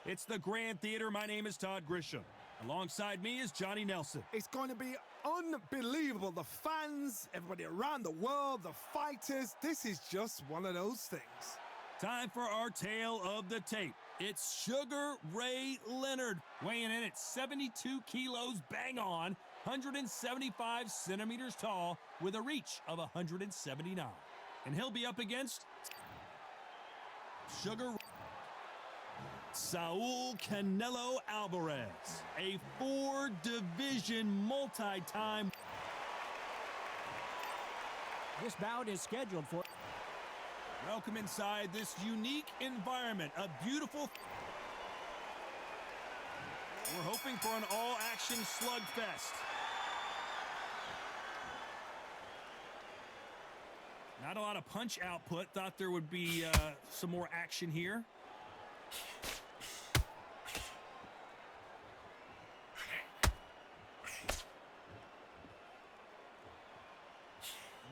It's the Grand Theater. My name is Todd Grisham. Alongside me is Johnny Nelson. It's going to be unbelievable. The fans, everybody around the world, the fighters. This is just one of those things. Time for our tale of the tape. It's Sugar Ray Leonard, weighing in at 72 kilos, bang on, 175 centimeters tall, with a reach of 179. And he'll be up against Sugar Saul Canelo Alvarez, a 4-division multi-time. This bout is scheduled for... Welcome inside this unique environment, a beautiful... We're hoping for an all-action slugfest. Not a lot of punch output. Thought there would be some more action here.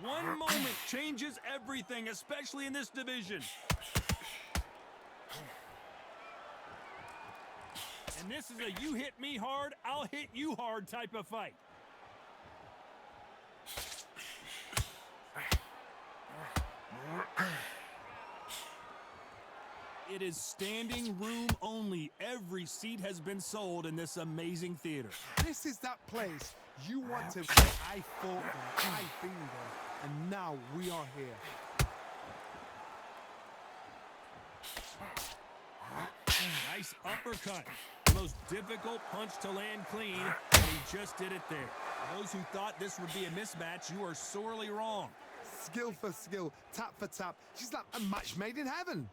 One moment changes everything, especially in this division. And this is a you hit me hard, I'll hit you hard type of fight. It is standing room only. Every seat has been sold in this amazing theater. This is that place you want to say, I fought there, I've been there, and now we are here. Nice uppercut. The most difficult punch to land clean, and he just did it there. For those who thought this would be a mismatch, you are sorely wrong. Skill for skill, tap for tap. She's like a match made in heaven.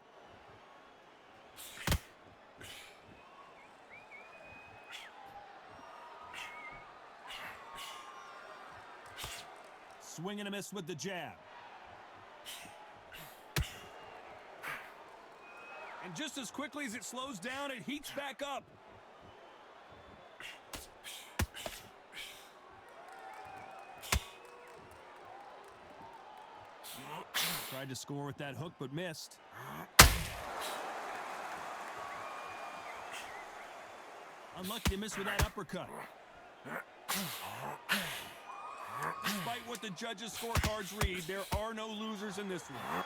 Swing and a miss with the jab. And just as quickly as it slows down, it heats back up. Tried to score with that hook, but missed. Unlucky to miss with that uppercut. Despite what the judges' scorecards read, there are no losers in this one.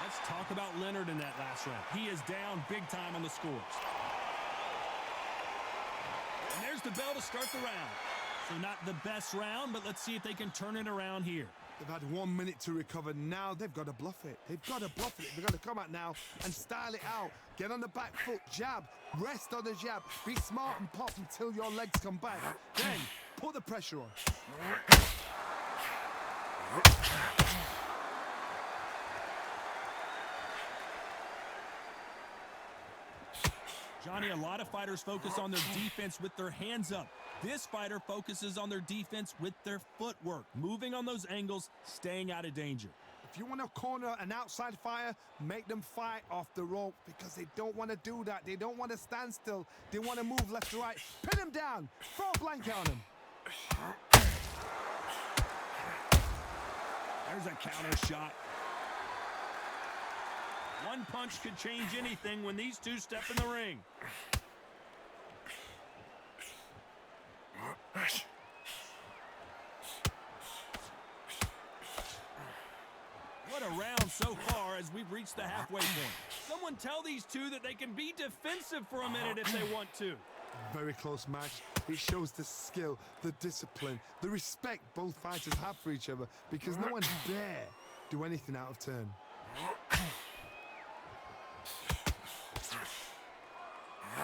Let's talk about Leonard in that last round. He is down big time on the scores. And there's the bell to start the round. So not the best round, but let's see if they can turn it around here. They've had 1 minute to recover. Now they've got to bluff it. They've got to bluff it. They've got to come out now and style it out. Get on the back foot, jab, rest on the jab. Be smart and pop until your legs come back. Then put the pressure on. Johnny, a lot of fighters focus on their defense with their hands up. This fighter focuses on their defense with their footwork, moving on those angles, staying out of danger. If you want to corner an outside fighter, make them fight off the rope because they don't want to do that. They don't want to stand still. They want to move left to right. Pin him down. Throw a blanket on him. There's a counter shot. One punch could change anything when these two step in the ring. What a round so far as we've reached the halfway point. Someone tell these two that they can be defensive for a minute if they want to. Very close match. It shows the skill, the discipline, the respect both fighters have for each other because no one dare do anything out of turn.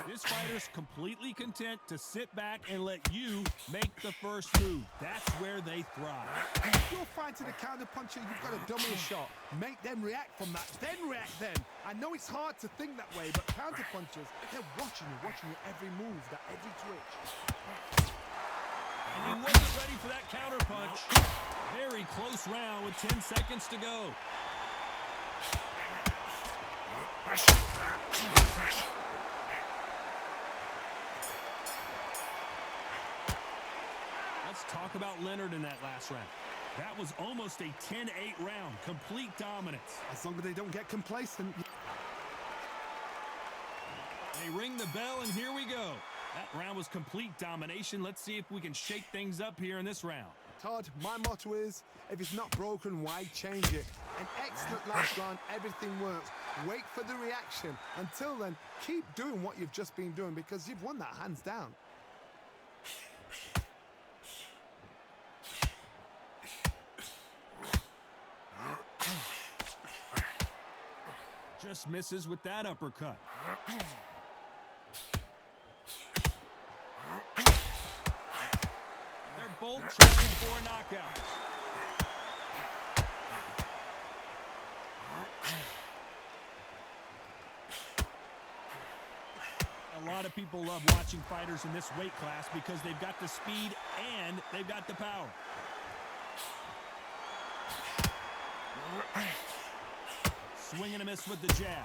This fighter's completely content to sit back and let you make the first move. That's where they thrive. If you're fighting a counter puncher, you've got to dummy a shot. Make them react from that, then react then. I know it's hard to think that way, but counter punchers, they're watching you every move, that every twitch. And he wasn't ready for that counter punch. Very close round with 10 seconds to go. Let's talk about Leonard in that last round. That was almost a 10-8 round. Complete dominance. As long as they don't get complacent. They ring the bell, and here we go. That round was complete domination. Let's see if we can shake things up here in this round. Todd, my motto is, if it's not broken, why change it? An excellent last round, everything works. Wait for the reaction. Until then, keep doing what you've just been doing because you've won that hands down. Just misses with that uppercut. They're both trying for a knockout. A lot of people love watching fighters in this weight class because they've got the speed and they've got the power. Swing and a miss with the jab.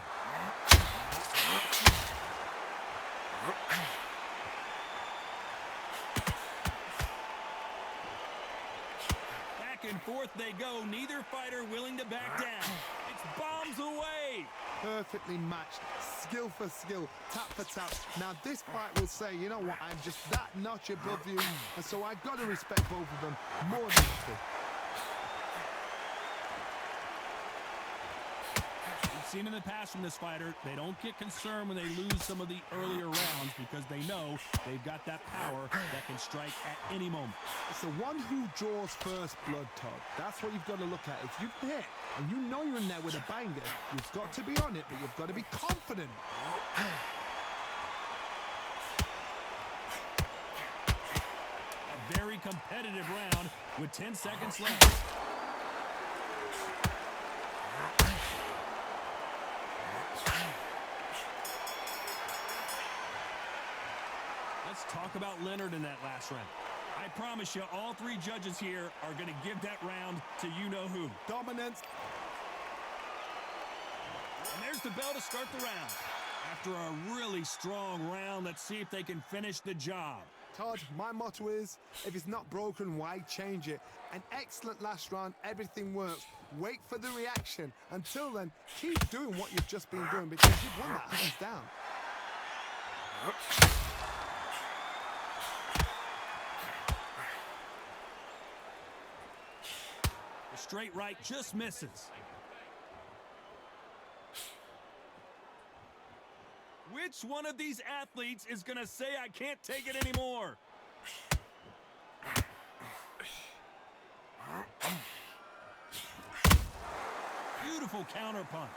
Back and forth they go. Neither fighter willing to back down. It's bombs away. Perfectly matched, skill for skill, tap for tap. Now this fight will say, you know what, I'm just that notch above you, and so I've got to respect both of them more than anything. Seen in the past from this fighter, they don't get concerned when they lose some of the earlier rounds because they know they've got that power that can strike at any moment. It's the one who draws first blood, Todd. That's what you've got to look at. If you've hit and you know you're in there with a banger, you've got to be on it, but you've got to be confident. A very competitive round with 10 seconds left. Let's talk about Leonard in that last round. I promise you, all three judges here are going to give that round to you-know-who. Dominance. And there's the bell to start the round. After a really strong round, let's see if they can finish the job. Todd, my motto is, if it's not broken, why change it? An excellent last round, everything works. Wait for the reaction. Until then, keep doing what you've just been doing because you've won that hands down. The straight right just misses. Which one of these athletes is going to say, I can't take it anymore? Beautiful counter punch.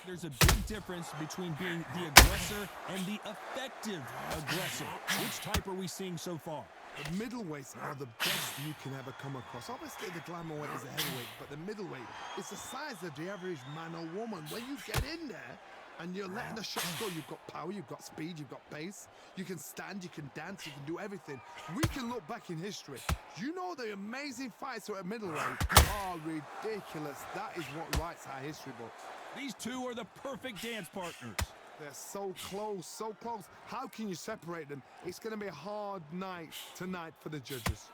There's a big difference between being the aggressor and the effective aggressor. Which type are we seeing so far? The middleweights are the best you can ever come across. Obviously, the glamour weight is a heavyweight, but the middleweight is the size of the average man or woman. When you get in there and you're letting the shots go, you've got power, you've got speed, you've got pace. You can stand, you can dance, you can do everything. We can look back in history. You know the amazing fights at middleweight are ridiculous. That is what writes our history books. These two are the perfect dance partners. They're so close, so close. How can you separate them? It's going to be a hard night tonight for the judges.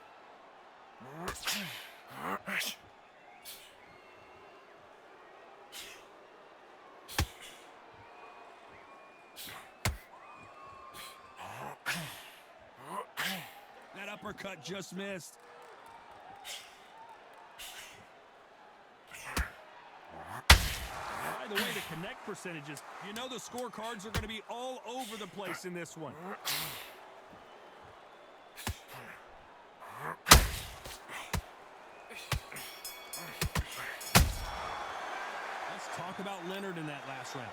That uppercut just missed. By the way, the connect percentages, you know the scorecards are going to be all over the place in this one. Let's talk about Leonard in that last round.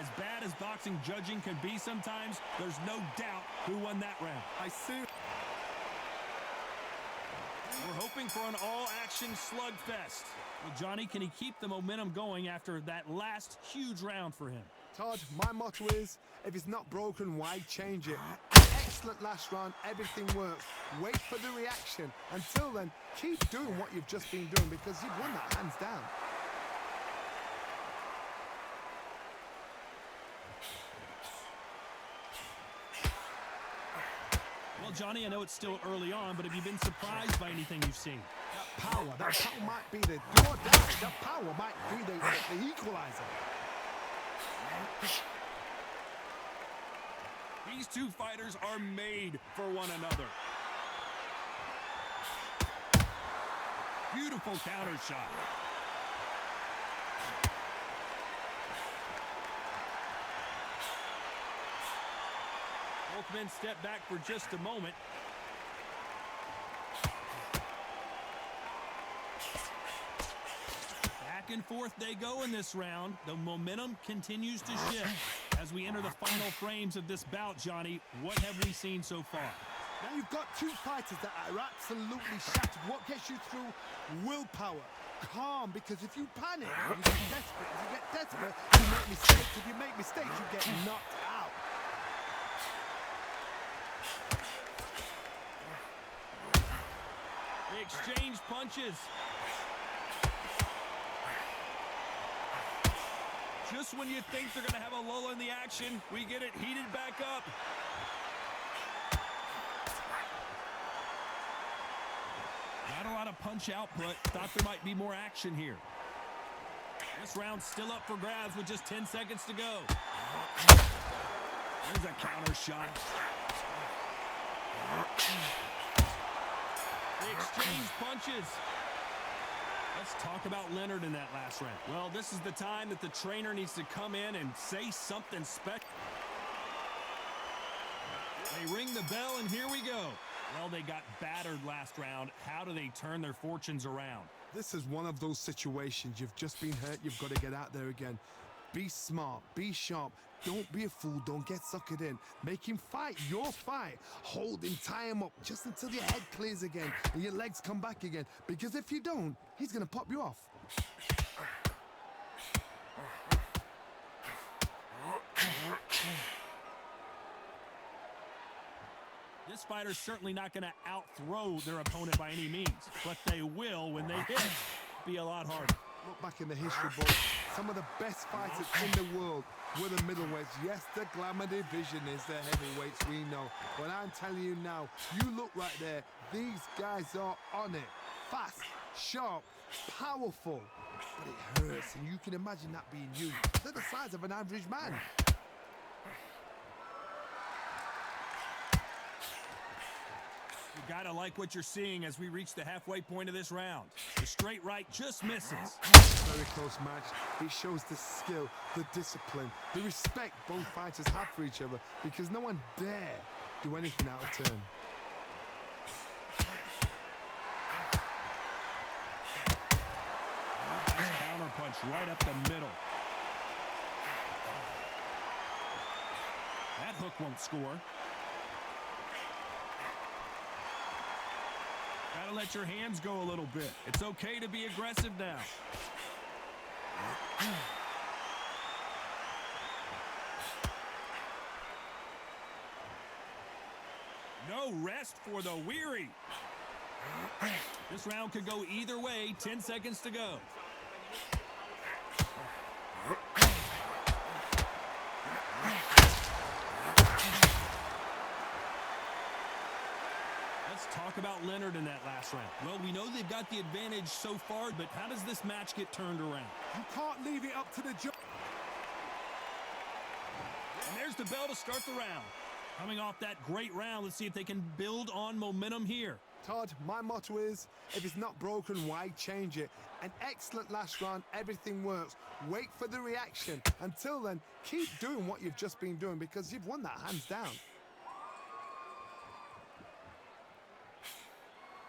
As bad as boxing judging can be sometimes, there's no doubt who won that round. I see. We're hoping for an all-action slugfest. Well, Johnny, can he keep the momentum going after that last huge round for him? Todd, my motto is, if it's not broken, why change it? An excellent last round, everything works. Wait for the reaction. Until then, keep doing what you've just been doing because you've won that hands down. Well, Johnny, I know it's still early on, but have you been surprised by anything you've seen? That power might be the do or die. That power might be the equalizer. These two fighters are made for one another. Beautiful counter shot. Both men step back for just a moment. Back and forth they go in this round. The momentum continues to shift. As we enter the final frames of this bout, Johnny, what have we seen so far? Now you've got two fighters that are absolutely shattered. What gets you through? Willpower. Calm, because if you panic, you get desperate. If you get desperate, you make mistakes. If you make mistakes, you get knocked out. They exchange punches. Just when you think they're going to have a lull in the action, we get it heated back up. Not a lot of punch output. Thought there might be more action here. This round's still up for grabs with just 10 seconds to go. There's a counter shot. They exchange punches. Let's talk about Leonard in that last round. Well, this is the time that the trainer needs to come in and say something special. They ring the bell, and here we go. Well, they got battered last round. How do they turn their fortunes around? This is one of those situations. You've just been hurt. You've got to get out there again. Be smart. Be sharp. Don't be a fool. Don't get suckered in. Make him fight your fight. Hold him, tie him up just until your head clears again and your legs come back again. Because if you don't, he's going to pop you off. This fighter's certainly not going to out-throw their opponent by any means, but they will, when they hit, be a lot harder. Look back in the history books. Some of the best fighters in the world were the middleweights. Yes, the glamour division is the heavyweights, we know. But I'm telling you now, you look right there, these guys are on it. Fast, sharp, powerful. But it hurts, and you can imagine that being you. They're the size of an average man. You gotta like what you're seeing as we reach the halfway point of this round. The straight right just misses. Very close match. It shows the skill, the discipline, the respect both fighters have for each other, because no one dare do anything out of turn. Counter punch right up the middle. That hook won't score. Gotta let your hands go a little bit. It's okay to be aggressive now. No rest for the weary. This round could go either way. 10 seconds to go. Let's talk about Leonard in that last round. Well, we know they've got the advantage so far, but how does this match get turned around? You can't leave it up to the judge. And there's the bell to start the round. Coming off that great round, let's see if they can build on momentum here. Todd, my motto is, if it's not broken, why change it? An excellent last round, everything works. Wait for the reaction. Until then, keep doing what you've just been doing, because you've won that hands down.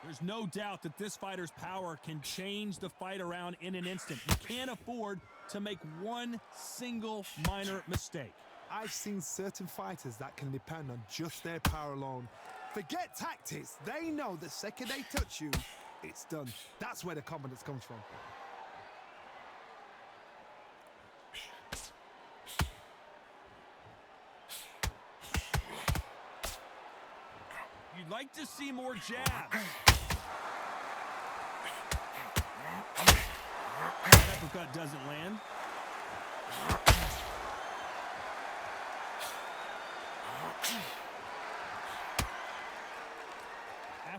There's no doubt that this fighter's power can change the fight around in an instant. You can't afford to make one single minor mistake. I've seen certain fighters that can depend on just their power alone. Forget tactics. They know the second they touch you, it's done. That's where the confidence comes from. You'd like to see more jabs. Uppercut doesn't land.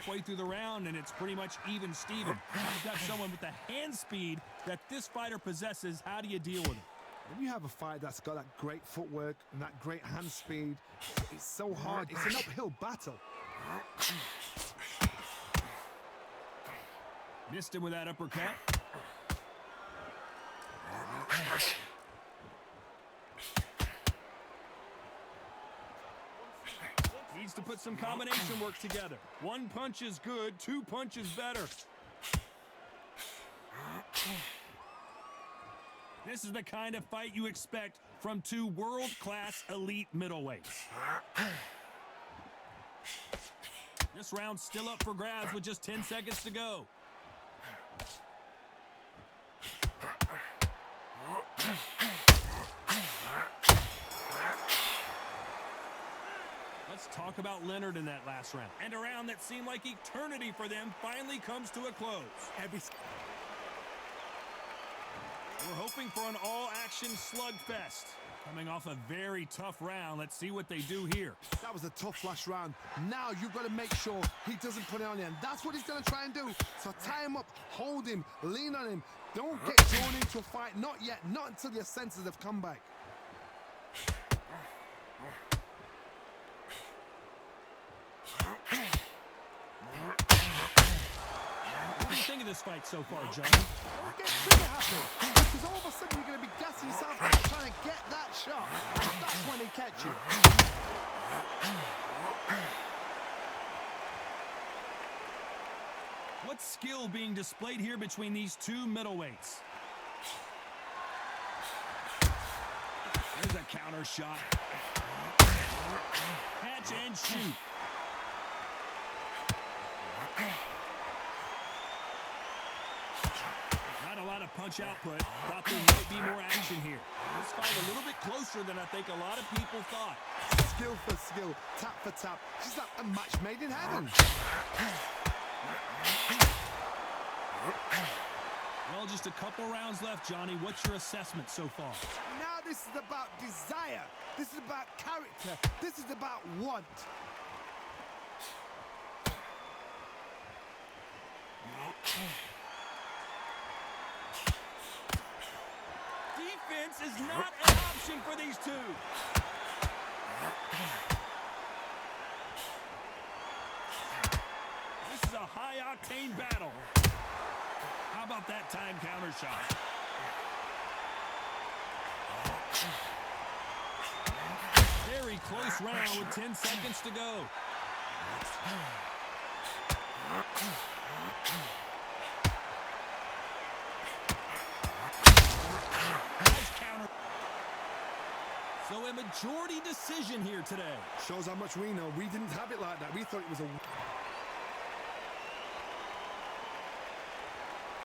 halfway through the round, and it's pretty much even Steven. You've got someone with the hand speed that this fighter possesses. How do you deal with it? When you have a fight that's got that great footwork and that great hand speed, it's so hard. It's an uphill battle. Missed him with that uppercut. Needs to put some combination work together. One punch is good, two punches better. This is the kind of fight you expect from two world-class elite middleweights. This round's still up for grabs with just 10 seconds to go. Let's talk about Leonard in that last round. And a round that seemed like eternity for them finally comes to a close. We're hoping for an all-action slugfest. Coming off a very tough round, let's see what they do here. That was a tough last round. Now you've got to make sure he doesn't put it on you, and that's what he's going to try and do. So tie him up, hold him, lean on him. Don't get drawn into a fight. Not yet. Not until your senses have come back. What do you think of this fight so far, John? Don't get trigger happy, because all of a sudden you're going to be gassing yourself out trying to get that shot. That's when they catch you. What skill being displayed here between these two middleweights? There's a counter shot. Catch and shoot. Not a lot of punch output. Thought there might be more action here. This fight a little bit closer than I think a lot of people thought. Skill for skill, tap for tap. She's like a match made in heaven. Well, just a couple rounds left, Johnny. What's your assessment so far? Now this is about desire. This is about character. This is about want. Defense is not an option for these two. This is a high-octane battle. How about that time counter shot? Very close round with 10 seconds to go. Nice counter. So a majority decision here today. Shows how much we know. We didn't have it like that. We thought it was a...